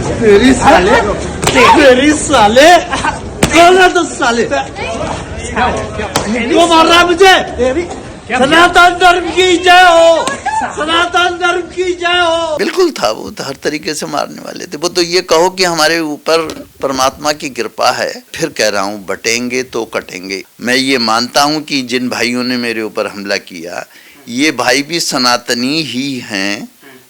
तेरी साले तेरी साले कौन है तो साले क्यों मार रहा है मुझे? सनातन धर्म की जय हो, सनातन धर्म की जय हो। बिल्कुल था, वो तो हर तरीके से मारने वाले थे। वो तो ये कहो कि हमारे ऊपर परमात्मा की कृपा है। फिर कह रहा हूँ, बटेंगे तो कटेंगे। मैं ये मानता हूँ कि जिन भाइयों ने मेरे ऊपर हमला किया, ये भाई भी सनातनी ही हैं।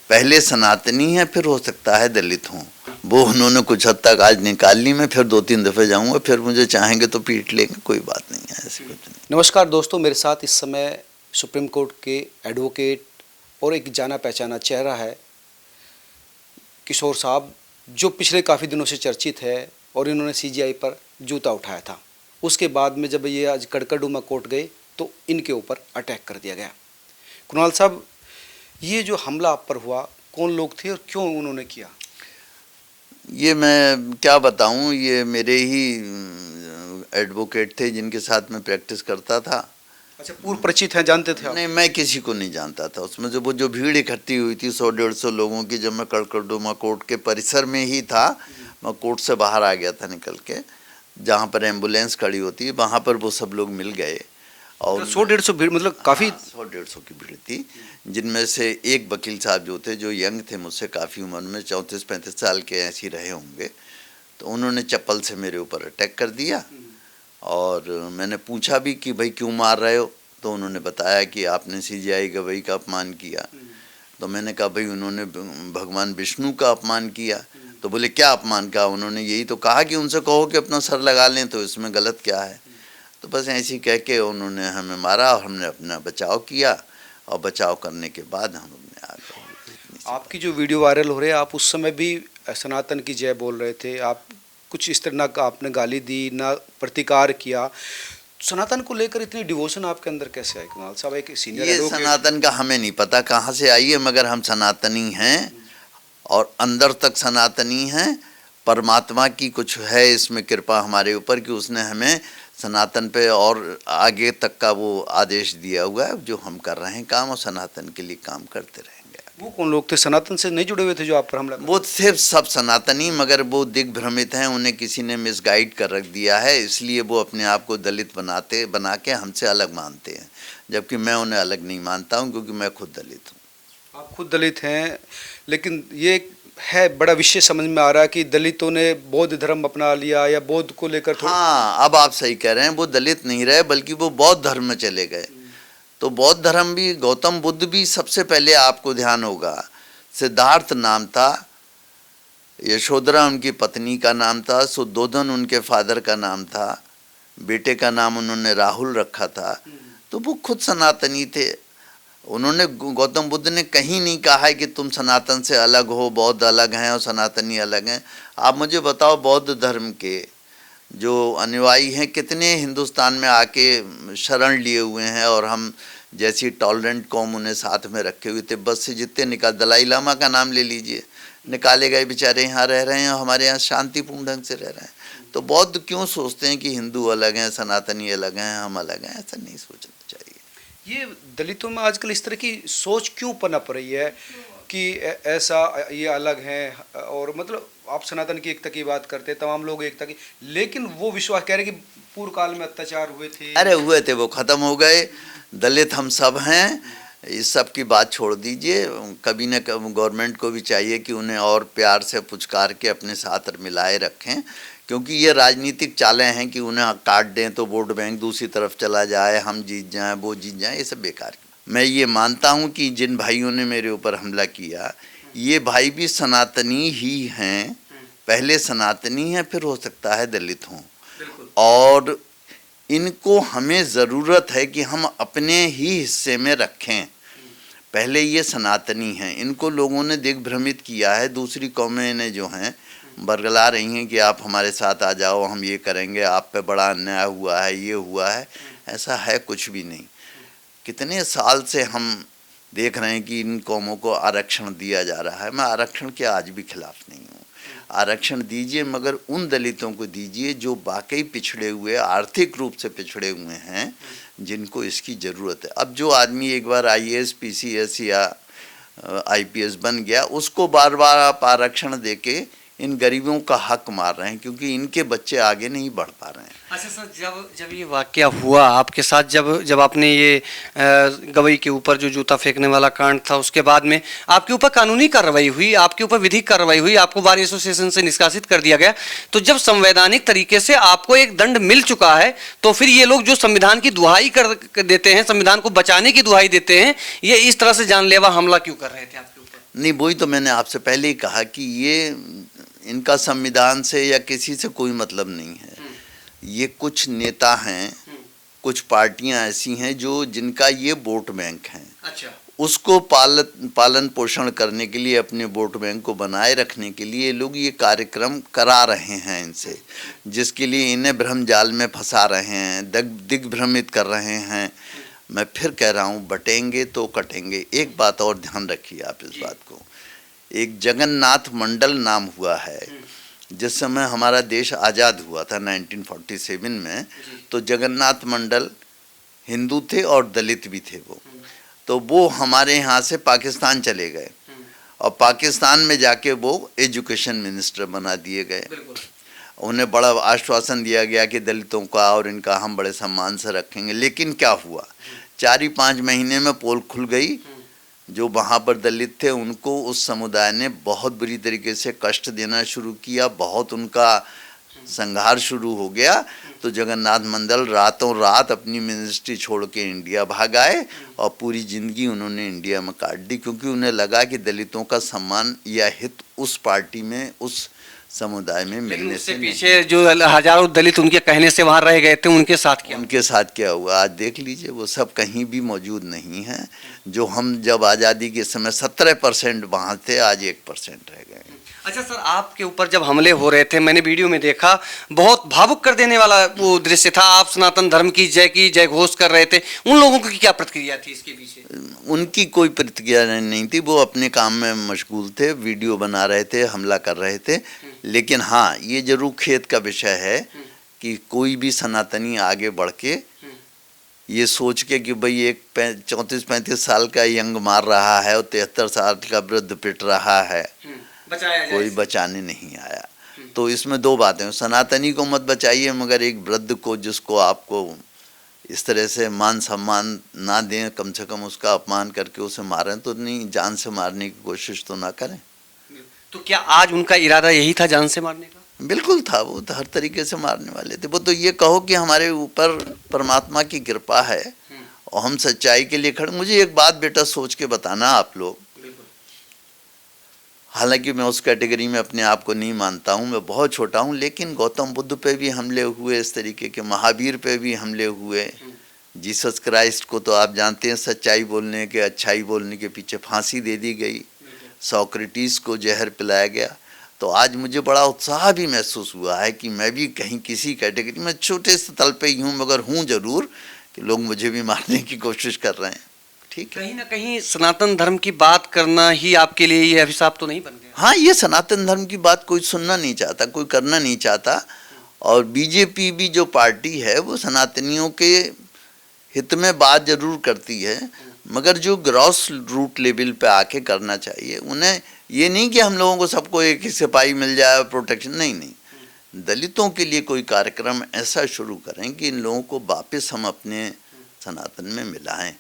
पहले सनातनी है, फिर हो सकता है दलित हों। वो उन्होंने कुछ हद तक आज निकाल ली। मैं फिर 2-3 दफे जाऊंगा, फिर मुझे चाहेंगे तो पीट लेंगे, कोई बात नहीं है, ऐसी कुछ नहीं। नमस्कार दोस्तों, मेरे साथ इस समय सुप्रीम कोर्ट के एडवोकेट और एक जाना पहचाना चेहरा है किशोर साहब, जो पिछले काफ़ी दिनों से चर्चित है और इन्होंने सीजीआई पर जूता उठाया था। उसके बाद में जब ये आज कड़कड़डूमा कोर्ट गए तो इनके ऊपर अटैक कर दिया गया। कुणाल साहब, ये जो हमला आप पर हुआ, कौन लोग थे और क्यों उन्होंने किया? ये मैं क्या बताऊं, ये मेरे ही एडवोकेट थे जिनके साथ मैं प्रैक्टिस करता था। अच्छा, पूर्व परिचित हैं, जानते थे आप? नहीं, मैं किसी को नहीं जानता था। उसमें जो भीड़ इकट्ठी हुई थी 100-150 लोगों की, जब मैं कड़कड़डूमा कोर्ट के परिसर में ही था, मैं कोर्ट से बाहर आ गया था निकल के, जहाँ पर एम्बुलेंस खड़ी होती है, वहाँ पर वो सब लोग मिल गए। और 100-150 भीड़, मतलब काफ़ी 100-150 की भीड़ थी, जिनमें से एक वकील साहब जो थे, जो यंग थे मुझसे काफ़ी उम्र में, 34-35 साल के ऐसे ही रहे होंगे, तो उन्होंने चप्पल से मेरे ऊपर अटैक कर दिया। और मैंने पूछा भी कि भाई क्यों मार रहे हो, तो उन्होंने बताया कि आपने सीजीआई गवाही का अपमान किया। तो मैंने कहा भाई उन्होंने भगवान विष्णु का अपमान किया। तो बोले क्या अपमान कहा? उन्होंने यही तो कहा कि उनसे कहो कि अपना सर लगा लें, तो इसमें गलत क्या है? तो बस ऐसे ही कह के उन्होंने हमें मारा और हमने अपना बचाव किया, और बचाव करने के बाद हम अपने आ गए। आपकी जो वीडियो वायरल हो रही है, आप उस समय भी सनातन की जय बोल रहे थे। आप कुछ इस तरह ना आपने गाली दी ना प्रतिकार किया। सनातन को लेकर इतनी डिवोशन आपके अंदर कैसे आई कुणाल साहब, एक सीनियर ये एडवोकेट? सनातन का हमें नहीं पता कहाँ से आई है, मगर हम सनातनी हैं और अंदर तक सनातनी हैं। परमात्मा की कुछ है इसमें कृपा हमारे ऊपर कि उसने हमें सनातन पे और आगे तक का वो आदेश दिया हुआ है, जो हम कर रहे हैं काम, और सनातन के लिए काम करते रहेंगे। वो कौन लोग थे सनातन से नहीं जुड़े हुए थे जो आप पर हमला? वो सिर्फ सब सनातनी, मगर वो दिग्भ्रमित हैं, उन्हें किसी ने मिसगाइड कर रख दिया है, इसलिए वो अपने आप को दलित बना के हमसे अलग मानते हैं, जबकि मैं उन्हें अलग नहीं मानता हूँ, क्योंकि मैं खुद दलित हूँ। आप खुद दलित हैं, लेकिन ये है बड़ा विषय समझ में आ रहा है कि दलितों ने बौद्ध धर्म अपना लिया या बौद्ध को लेकर हाँ, अब आप सही कह रहे हैं, वो दलित नहीं रहे बल्कि वो बौद्ध धर्म में चले गए। तो बौद्ध धर्म भी, गौतम बुद्ध भी, सबसे पहले आपको ध्यान होगा, सिद्धार्थ नाम था, यशोधरा उनकी पत्नी का नाम था, सुद्धोधन उनके फादर का नाम था, बेटे का नाम उन्होंने राहुल रखा था। तो वो खुद सनातनी थे। उन्होंने, गौतम बुद्ध ने कहीं नहीं कहा है कि तुम सनातन से अलग हो, बौद्ध अलग हैं और सनातनी अलग हैं। आप मुझे बताओ, बौद्ध धर्म के जो अनुयायी हैं कितने हिंदुस्तान में आके शरण लिए हुए हैं, और हम जैसी टॉलरेंट कौम उन्हें साथ में रखे हुए। तिब्बत से जितने निकाल, दलाई लामा का नाम ले लीजिए, निकाले गए बेचारे यहाँ रह रहे हैं और हमारे यहाँ शांतिपूर्ण ढंग से रह रहे हैं। तो बौद्ध क्यों सोचते हैं कि हिंदू अलग हैं, सनातनी अलग हैं, हम अलग हैं? ऐसा नहीं सोचना चाहिए। ये दलितों में आजकल इस तरह की सोच क्यों पनप रही है कि ऐसा ये अलग हैं? और मतलब आप सनातन की एकता की बात करते हैं, तमाम लोग एकता की, लेकिन वो विश्वास कह रहे हैं कि पूर्व काल में अत्याचार हुए थे। अरे हुए थे, वो ख़त्म हो गए। दलित हम सब हैं, इस सब की बात छोड़ दीजिए। कभी न कभी गवर्नमेंट को भी चाहिए कि उन्हें और प्यार से पुचकार के अपने साथ मिलाए रखें, क्योंकि ये राजनीतिक चालें हैं कि उन्हें काट दें तो वोट बैंक दूसरी तरफ चला जाए, हम जीत जाएं, वो जीत जाएं, ये सब बेकार। मैं ये मानता हूँ कि जिन भाइयों ने मेरे ऊपर हमला किया, ये भाई भी सनातनी ही हैं। पहले सनातनी हैं, फिर हो सकता है दलित हों, और इनको हमें ज़रूरत है कि हम अपने ही हिस्से में रखें। पहले ये सनातनी हैं, इनको लोगों ने दिग्भ्रमित किया है। दूसरी कौमें ने जो हैं बरगला रही हैं कि आप हमारे साथ आ जाओ, हम ये करेंगे, आप पे बड़ा अन्याय हुआ है, ये हुआ है। ऐसा है कुछ भी नहीं। कितने साल से हम देख रहे हैं कि इन कौमों को आरक्षण दिया जा रहा है। मैं आरक्षण के आज भी खिलाफ नहीं हूँ। आरक्षण दीजिए, मगर उन दलितों को दीजिए जो वाकई पिछड़े हुए, आर्थिक रूप से पिछड़े हुए हैं, जिनको इसकी ज़रूरत है। अब जो आदमी एक बार IAS PCS या IPS बन गया, उसको बार बार आप आरक्षण देके इन गरीबों का हक मार रहे हैं, क्योंकि इनके बच्चे आगे नहीं बढ़ पा रहे हैं। अच्छा सर, जब ये वाकया हुआ आपके साथ, जब आपने ये गवई के ऊपर जो जूता फेंकने वाला कांड था, उसके बाद में आपके ऊपर कानूनी कार्रवाई हुई, आपके ऊपर विधिक कार्रवाई हुई, आपको बार एसोसिएशन से निष्कासित कर दिया गया। तो जब संवैधानिक तरीके से आपको एक दंड मिल चुका है, तो फिर ये लोग जो संविधान की दुहाई कर देते हैं, संविधान को बचाने की दुहाई देते हैं, ये इस तरह से जानलेवा हमला क्यों कर रहे थे आपके ऊपर? नहीं, वही तो मैंने आपसे पहले ही कहा कि ये इनका संविधान से या किसी से कोई मतलब नहीं है। ये कुछ नेता हैं, कुछ पार्टियां ऐसी हैं जो जिनका ये वोट बैंक है। अच्छा। उसको पालन पोषण करने के लिए, अपने वोट बैंक को बनाए रखने के लिए लोग ये कार्यक्रम करा रहे हैं इनसे, जिसके लिए इन्हें भ्रम जाल में फंसा रहे हैं, दिग्भ्रमित कर रहे हैं। मैं फिर कह रहा हूँ, बटेंगे तो कटेंगे। एक बात और ध्यान रखिए आप इस बात को, एक जगन्नाथ मंडल नाम हुआ है। जिस समय हमारा देश आज़ाद हुआ था 1947 में, तो जगन्नाथ मंडल हिंदू थे और दलित भी थे वो हमारे यहाँ से पाकिस्तान चले गए और पाकिस्तान में जाके वो एजुकेशन मिनिस्टर बना दिए गए। उन्हें बड़ा आश्वासन दिया गया कि दलितों का और इनका हम बड़े सम्मान से रखेंगे। लेकिन क्या हुआ, 4-5 महीने में पोल खुल गई। जो वहाँ पर दलित थे उनको उस समुदाय ने बहुत बुरी तरीके से कष्ट देना शुरू किया, बहुत उनका संघार शुरू हो गया। तो जगन्नाथ मंडल रातों रात अपनी मिनिस्ट्री छोड़ के इंडिया भाग आए और पूरी ज़िंदगी उन्होंने इंडिया में काट दी, क्योंकि उन्हें लगा कि दलितों का सम्मान या हित उस पार्टी में, उस समुदाय में मिलने से पीछे जो हजारों दलित उनके कहने से वहाँ रह गए थे, उनके साथ क्या हुआ आज देख लीजिए। वो सब कहीं भी मौजूद नहीं है। जो हम जब आज़ादी के समय 17% वहाँ थे, आज 1% रह गए। अच्छा सर, आपके ऊपर जब हमले हो रहे थे, मैंने वीडियो में देखा, बहुत भावुक कर देने वाला वो दृश्य था। आप सनातन धर्म की जय घोष कर रहे थे। उन लोगों की क्या प्रतिक्रिया थी इसके पीछे? उनकी कोई प्रतिक्रिया नहीं थी। वो अपने काम में मशगूल थे, वीडियो बना रहे थे, हमला कर रहे थे। लेकिन हाँ, ये जरूर खेद का विषय है कि कोई भी सनातनी आगे बढ़ के ये सोच के कि भाई एक 34-35 साल का यंग मार रहा है और 73 साल का वृद्ध पिट रहा है, कोई बचाने नहीं आया। तो इसमें दो बातें हैं, सनातनी को मत बचाइए, मगर एक वृद्ध को जिसको आपको इस तरह से मान सम्मान ना दें, कम से कम उसका अपमान करके उसे मारें तो नहीं, जान से मारने की कोशिश तो ना करें। तो क्या आज उनका इरादा यही था, जान से मारने का? बिल्कुल था, वो तो हर तरीके से मारने वाले थे। वो तो ये कहो कि हमारे ऊपर परमात्मा की कृपा है और हम सच्चाई के लिए खड़े। मुझे एक बात बेटा सोच के बताना आप लोग, हालांकि मैं उस कैटेगरी में अपने आप को नहीं मानता हूँ, मैं बहुत छोटा हूँ, लेकिन गौतम बुद्ध पे भी हमले हुए, इस तरीके के महावीर पे भी हमले हुए। जीसस क्राइस्ट को तो आप जानते हैं, सच्चाई बोलने के, अच्छाई बोलने के पीछे फांसी दे दी गई। सोक्रेटिस को जहर पिलाया गया। तो आज मुझे बड़ा उत्साह भी महसूस हुआ है कि मैं भी कहीं किसी कैटेगरी में, छोटे से तल पे ही हूँ, मगर हूँ जरूर कि लोग मुझे भी मारने की कोशिश कर रहे हैं। ठीक है, कहीं ना कहीं सनातन धर्म की बात करना ही आपके लिए ये अभिशाप तो नहीं बन गया? हाँ, ये सनातन धर्म की बात कोई सुनना नहीं चाहता, कोई करना नहीं चाहता। और बीजेपी भी जो पार्टी है वो सनातनियों के हित में बात जरूर करती है, मगर जो ग्रॉस रूट लेवल पे आके करना चाहिए उन्हें। ये नहीं कि हम लोगों को सबको एक ही सिपाही मिल जाए, प्रोटेक्शन नहीं। दलितों के लिए कोई कार्यक्रम ऐसा शुरू करें कि इन लोगों को वापस हम अपने सनातन में मिलाएं।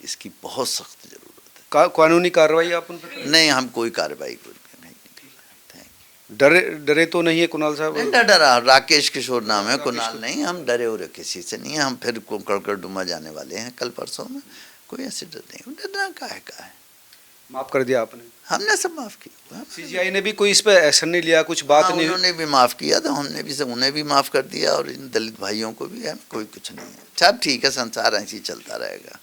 इसकी बहुत सख्त जरूरत है। कानूनी कार्रवाई आप उन पर? नहीं, हम कोई कार्रवाई डरे तो नहीं है कुणाल साहब? डरा, राकेश किशोर नाम है, कुणाल नहीं। हम डरे उरे किसी से नहीं, हम फिर कड़कड़ डुमा जाने वाले हैं कल परसों में। कोई ऐसे डर नहीं, डरना का है। माफ कर दिया आपने? हमने सब माफ किया। सीजीआई ने भी कोई इस पर एक्शन नहीं लिया, कुछ बात नहीं? उन्होंने भी माफ किया, तो हमने भी सब उन्हें भी माफ कर दिया और इन दलित भाइयों को भी। कोई कुछ नहीं है, सब ठीक है, संसार ऐसे ही चलता रहेगा।